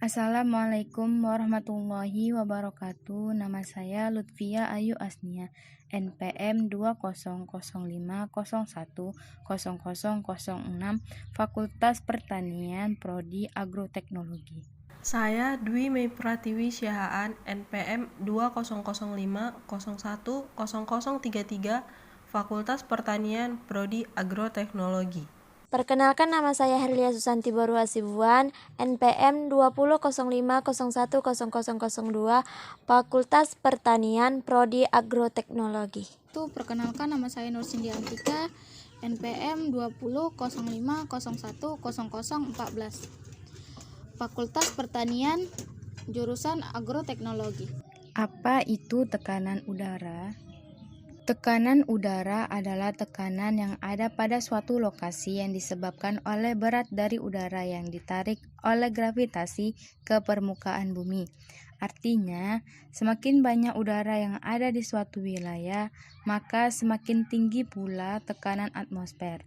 Assalamualaikum warahmatullahi wabarakatuh. Nama saya Lutfia Ayu Asnia, NPM 20050100006, Fakultas Pertanian, Prodi Agroteknologi. Saya Dwi Mei Pratiwi Syahaan, NPM 20050100033, Fakultas Pertanian, Prodi Agroteknologi. Perkenalkan, nama saya Herlia Susanti Baru Hasibuan, NPM 20050010002, Fakultas Pertanian, Prodi Agroteknologi. Perkenalkan, nama saya Nur Cindy Antika, NPM 20050010014, Fakultas Pertanian, jurusan Agroteknologi. Apa itu tekanan udara? Tekanan udara adalah tekanan yang ada pada suatu lokasi yang disebabkan oleh berat dari udara yang ditarik oleh gravitasi ke permukaan bumi. Artinya, semakin banyak udara yang ada di suatu wilayah, maka semakin tinggi pula tekanan atmosfer.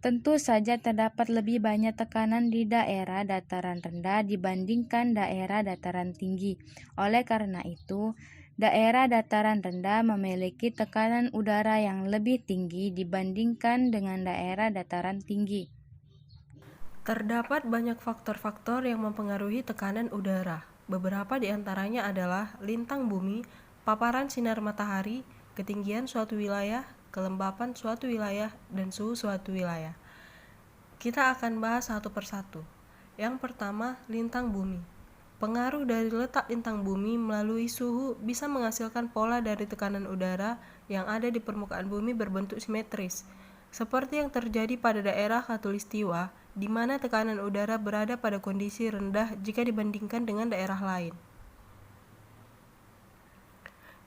Tentu saja terdapat lebih banyak tekanan di daerah dataran rendah dibandingkan daerah dataran tinggi. Oleh karena itu, daerah dataran rendah memiliki tekanan udara yang lebih tinggi dibandingkan dengan daerah dataran tinggi. Terdapat banyak faktor-faktor yang mempengaruhi tekanan udara. Beberapa di antaranya adalah lintang bumi, paparan sinar matahari, ketinggian suatu wilayah, kelembapan suatu wilayah, dan suhu suatu wilayah. Kita akan bahas satu persatu. Yang pertama, lintang bumi. Pengaruh dari letak lintang bumi melalui suhu bisa menghasilkan pola dari tekanan udara yang ada di permukaan bumi berbentuk simetris, seperti yang terjadi pada daerah Khatulistiwa, di mana tekanan udara berada pada kondisi rendah jika dibandingkan dengan daerah lain.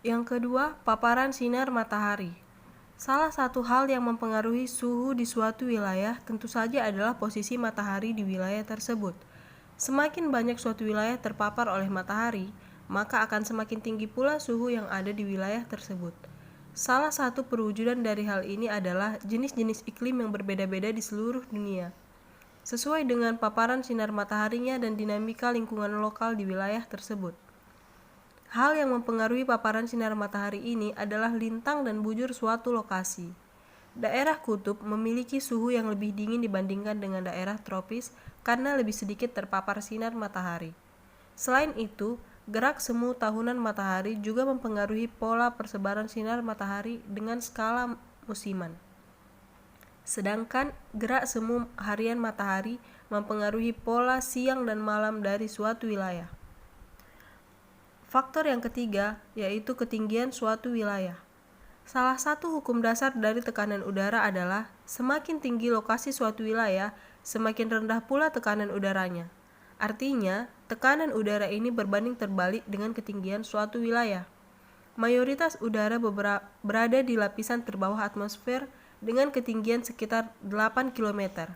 Yang kedua, paparan sinar matahari. Salah satu hal yang mempengaruhi suhu di suatu wilayah tentu saja adalah posisi matahari di wilayah tersebut. Semakin banyak suatu wilayah terpapar oleh matahari, maka akan semakin tinggi pula suhu yang ada di wilayah tersebut. Salah satu perwujudan dari hal ini adalah jenis-jenis iklim yang berbeda-beda di seluruh dunia, sesuai dengan paparan sinar mataharinya dan dinamika lingkungan lokal di wilayah tersebut. Hal yang mempengaruhi paparan sinar matahari ini adalah lintang dan bujur suatu lokasi. Daerah kutub memiliki suhu yang lebih dingin dibandingkan dengan daerah tropis karena lebih sedikit terpapar sinar matahari. Selain itu, gerak semu tahunan matahari juga mempengaruhi pola persebaran sinar matahari dengan skala musiman. Sedangkan gerak semu harian matahari mempengaruhi pola siang dan malam dari suatu wilayah. Faktor yang ketiga yaitu ketinggian suatu wilayah. Salah satu hukum dasar dari tekanan udara adalah semakin tinggi lokasi suatu wilayah, semakin rendah pula tekanan udaranya. Artinya, tekanan udara ini berbanding terbalik dengan ketinggian suatu wilayah. Mayoritas udara berada di lapisan terbawah atmosfer dengan ketinggian sekitar 8 km.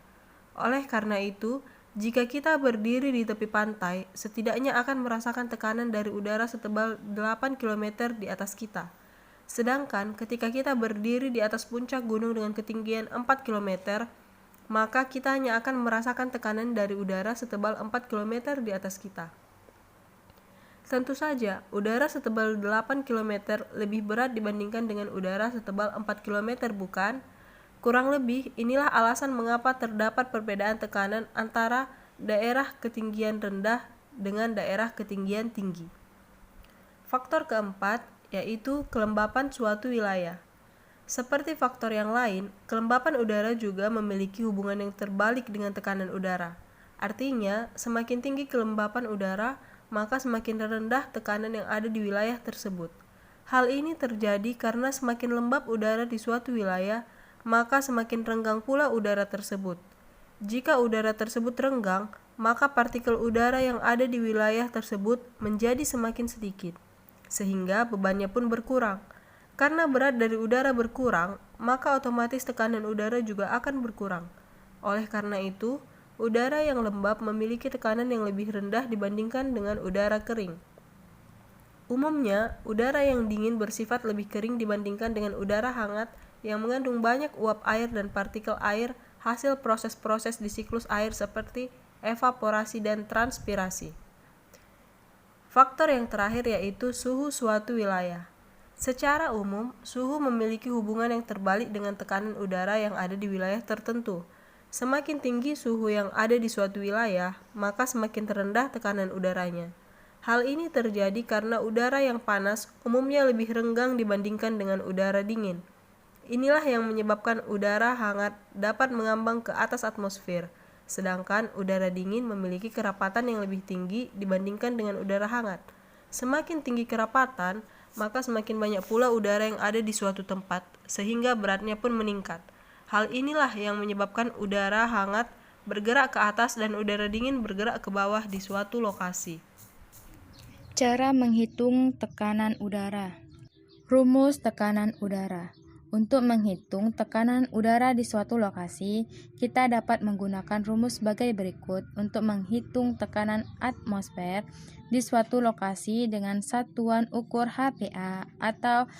Oleh karena itu, jika kita berdiri di tepi pantai, setidaknya akan merasakan tekanan dari udara setebal 8 km di atas kita. Sedangkan ketika kita berdiri di atas puncak gunung dengan ketinggian 4 km, maka kita hanya akan merasakan tekanan dari udara setebal 4 km di atas kita. Tentu saja, udara setebal 8 km lebih berat dibandingkan dengan udara setebal 4 km, bukan? Kurang lebih, inilah alasan mengapa terdapat perbedaan tekanan antara daerah ketinggian rendah dengan daerah ketinggian tinggi. Faktor keempat yaitu kelembapan suatu wilayah. Seperti faktor yang lain, kelembapan udara juga memiliki hubungan yang terbalik dengan tekanan udara. Artinya, semakin tinggi kelembapan udara, maka semakin rendah tekanan yang ada di wilayah tersebut. Hal ini terjadi karena semakin lembab udara di suatu wilayah, maka semakin renggang pula udara tersebut. Jika udara tersebut renggang, maka partikel udara yang ada di wilayah tersebut menjadi semakin sedikit, sehingga bebannya pun berkurang. Karena berat dari udara berkurang, maka otomatis tekanan udara juga akan berkurang. Oleh karena itu, udara yang lembab memiliki tekanan yang lebih rendah dibandingkan dengan udara kering. Umumnya, udara yang dingin bersifat lebih kering dibandingkan dengan udara hangat yang mengandung banyak uap air dan partikel air hasil proses-proses di siklus air seperti evaporasi, dan transpirasi. Faktor yang terakhir yaitu suhu suatu wilayah. Secara umum, suhu memiliki hubungan yang terbalik dengan tekanan udara yang ada di wilayah tertentu. Semakin tinggi suhu yang ada di suatu wilayah, maka semakin rendah tekanan udaranya. Hal ini terjadi karena udara yang panas umumnya lebih renggang dibandingkan dengan udara dingin. Inilah yang menyebabkan udara hangat dapat mengambang ke atas atmosfer, sedangkan udara dingin memiliki kerapatan yang lebih tinggi dibandingkan dengan udara hangat. Semakin tinggi kerapatan, maka semakin banyak pula udara yang ada di suatu tempat, sehingga beratnya pun meningkat. Hal inilah yang menyebabkan udara hangat bergerak ke atas dan udara dingin bergerak ke bawah di suatu lokasi. Cara menghitung tekanan udara. Rumus tekanan udara. Untuk menghitung tekanan udara di suatu lokasi, kita dapat menggunakan rumus sebagai berikut untuk menghitung tekanan atmosfer di suatu lokasi dengan satuan ukur HPA atau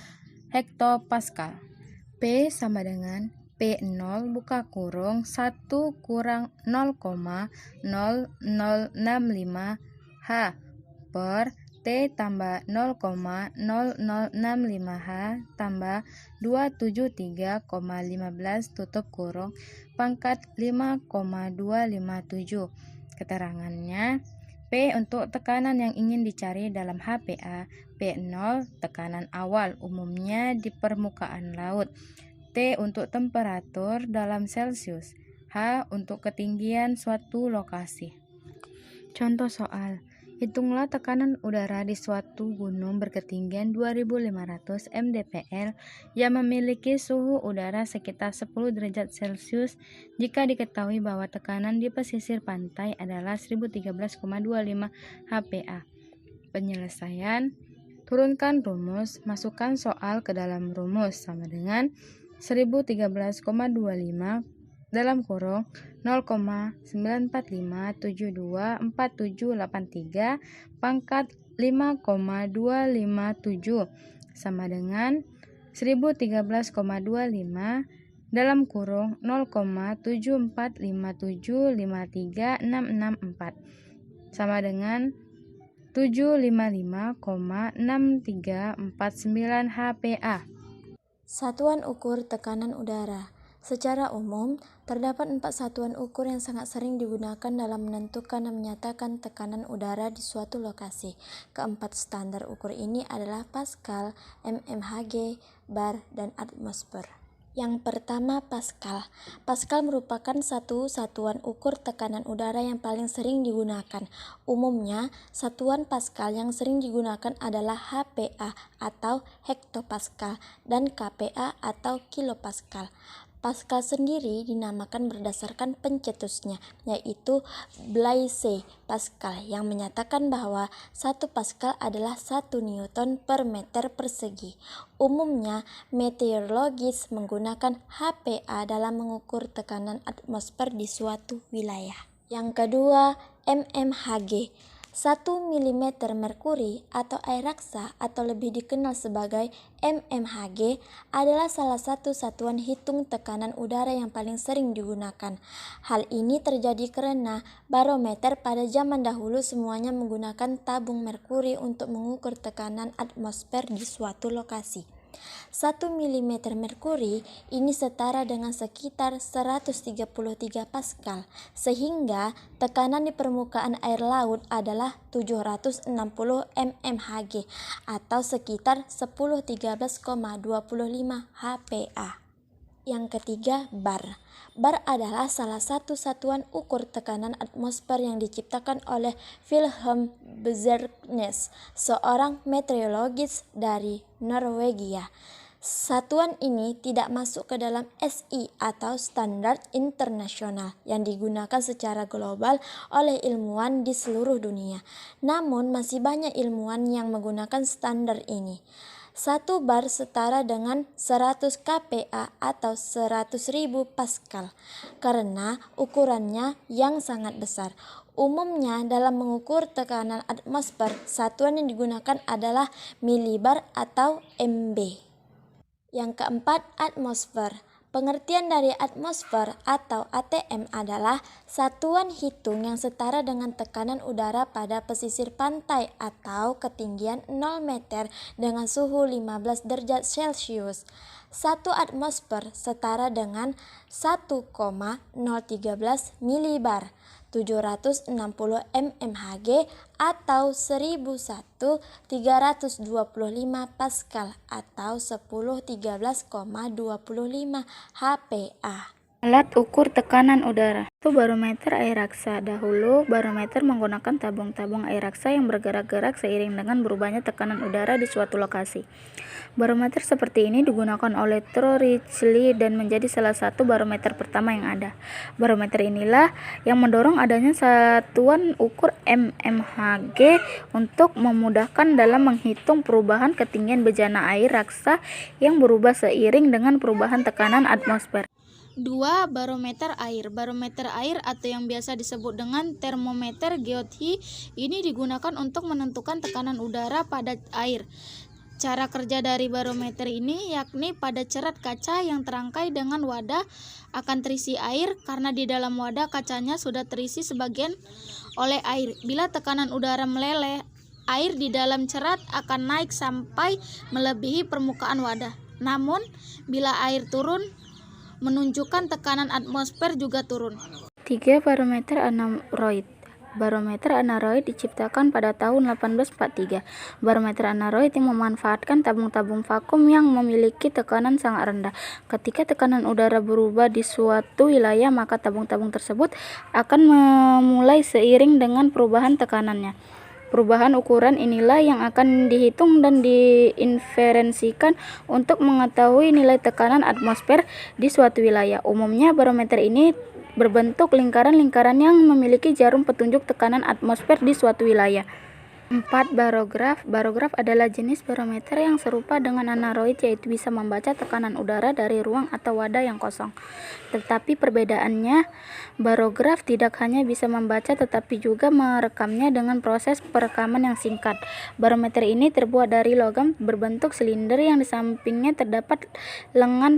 hektopascal. P sama dengan P0 buka kurung 1 kurang 0,0065 H per T tambah 0,0065 H tambah 273,15 tutup kurung pangkat 5,257. Keterangannya, P untuk tekanan yang ingin dicari dalam HPA, P0 tekanan awal umumnya di permukaan laut, T untuk temperatur dalam Celcius, H untuk ketinggian suatu lokasi. Contoh soal. Hitunglah tekanan udara di suatu gunung berketinggian 2500 mdpl yang memiliki suhu udara sekitar 10 derajat Celcius jika diketahui bahwa tekanan di pesisir pantai adalah 1013,25 HPA. Penyelesaian. Turunkan rumus, masukkan soal ke dalam rumus sama dengan 1013,25 dalam kurung 0,945724783 pangkat 5,257 sama dengan 1013,25 dalam kurung 0,745753664 sama dengan 755,6349 HPA. Satuan ukur tekanan udara. Secara umum, terdapat 4 satuan ukur yang sangat sering digunakan dalam menentukan dan menyatakan tekanan udara di suatu lokasi. Keempat standar ukur ini adalah Pascal, mmHg, bar, dan atmosfer. Yang pertama, Pascal. Pascal merupakan satu satuan ukur tekanan udara yang paling sering digunakan. Umumnya, satuan Pascal yang sering digunakan adalah HPA atau hektopascal dan KPA atau kilopascal. Pascal sendiri dinamakan berdasarkan pencetusnya, yaitu Blaise Pascal, yang menyatakan bahwa 1 Pascal adalah 1 Newton per meter persegi. Umumnya, meteorologis menggunakan HPA dalam mengukur tekanan atmosfer di suatu wilayah. Yang kedua, mmHg. 1 mm merkuri atau air raksa atau lebih dikenal sebagai mmHg adalah salah satu satuan hitung tekanan udara yang paling sering digunakan. Hal ini terjadi karena barometer pada zaman dahulu semuanya menggunakan tabung merkuri untuk mengukur tekanan atmosfer di suatu lokasi. 1 mm merkuri ini setara dengan sekitar 133 Pascal, sehingga tekanan di permukaan air laut adalah 760 mmHg atau sekitar 1013,25 HPA. Yang ketiga, bar. Bar adalah salah satu satuan ukur tekanan atmosfer yang diciptakan oleh Wilhelm Bezersness, seorang meteorologis dari Norwegia. Satuan ini tidak masuk ke dalam SI atau standar internasional yang digunakan secara global oleh ilmuwan di seluruh dunia. Namun masih banyak ilmuwan yang menggunakan standar ini. 1 bar setara dengan 100 kPa atau 100.000 Pascal karena ukurannya yang sangat besar. Umumnya dalam mengukur tekanan atmosfer, satuan yang digunakan adalah milibar atau MB. Yang keempat, atmosfer. Pengertian dari atmosfer atau ATM adalah satuan hitung yang setara dengan tekanan udara pada pesisir pantai atau ketinggian 0 meter dengan suhu 15 derajat Celcius. 1 atmosfer setara dengan 1,013 milibar, 760 mmHg atau 1001 325 Pascal atau 1013,25 HPA. Alat ukur tekanan udara. Itu barometer air raksa. Dahulu, barometer menggunakan tabung-tabung air raksa yang bergerak-gerak seiring dengan berubahnya tekanan udara di suatu lokasi. Barometer seperti ini digunakan oleh Ritchey dan menjadi salah satu barometer pertama yang ada. Barometer inilah yang mendorong adanya satuan ukur mmHg untuk memudahkan dalam menghitung perubahan ketinggian bejana air raksa yang berubah seiring dengan perubahan tekanan atmosfer. 2. Barometer air. Barometer air atau yang biasa disebut dengan termometer geothi ini digunakan untuk menentukan tekanan udara pada air. Cara kerja dari barometer ini yakni pada cerat kaca yang terangkai dengan wadah akan terisi air karena di dalam wadah kacanya sudah terisi sebagian oleh air. Bila tekanan udara meleleh, air di dalam cerat akan naik sampai melebihi permukaan wadah. Namun, bila air turun, menunjukkan tekanan atmosfer juga turun. 3. Barometer aneroid. Barometer aneroid diciptakan pada tahun 1843. Barometer aneroid yang memanfaatkan tabung-tabung vakum yang memiliki tekanan sangat rendah. Ketika tekanan udara berubah di suatu wilayah, maka tabung-tabung tersebut akan memulai seiring dengan perubahan tekanannya. Perubahan ukuran inilah yang akan dihitung dan diinferensikan untuk mengetahui nilai tekanan atmosfer di suatu wilayah. Umumnya barometer ini berbentuk lingkaran-lingkaran yang memiliki jarum petunjuk tekanan atmosfer di suatu wilayah. 4. Barograf. Barograf adalah jenis barometer yang serupa dengan aneroid, yaitu bisa membaca tekanan udara dari ruang atau wadah yang kosong. Tetapi perbedaannya, barograf tidak hanya bisa membaca tetapi juga merekamnya dengan proses perekaman yang singkat. Barometer ini terbuat dari logam berbentuk silinder yang di sampingnya terdapat lengan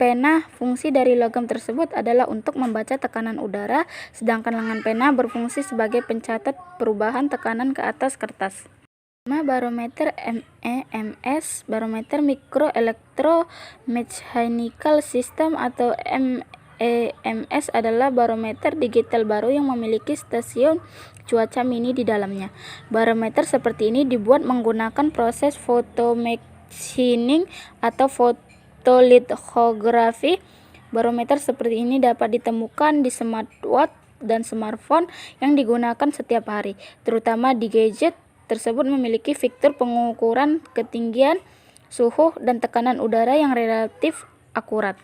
pena. Fungsi dari logam tersebut adalah untuk membaca tekanan udara, sedangkan lengan pena berfungsi sebagai pencatat perubahan tekanan ke atas kertas. 5. Barometer MEMS. Barometer Micro Electro-Mechanical System atau MEMS adalah barometer digital baru yang memiliki stasiun cuaca mini di dalamnya. Barometer seperti ini dibuat menggunakan proses photomachining atau fotolithografi. Barometer seperti ini dapat ditemukan di smartwatch dan smartphone yang digunakan setiap hari. Terutama di gadget tersebut memiliki fitur pengukuran ketinggian, suhu, dan tekanan udara yang relatif akurat.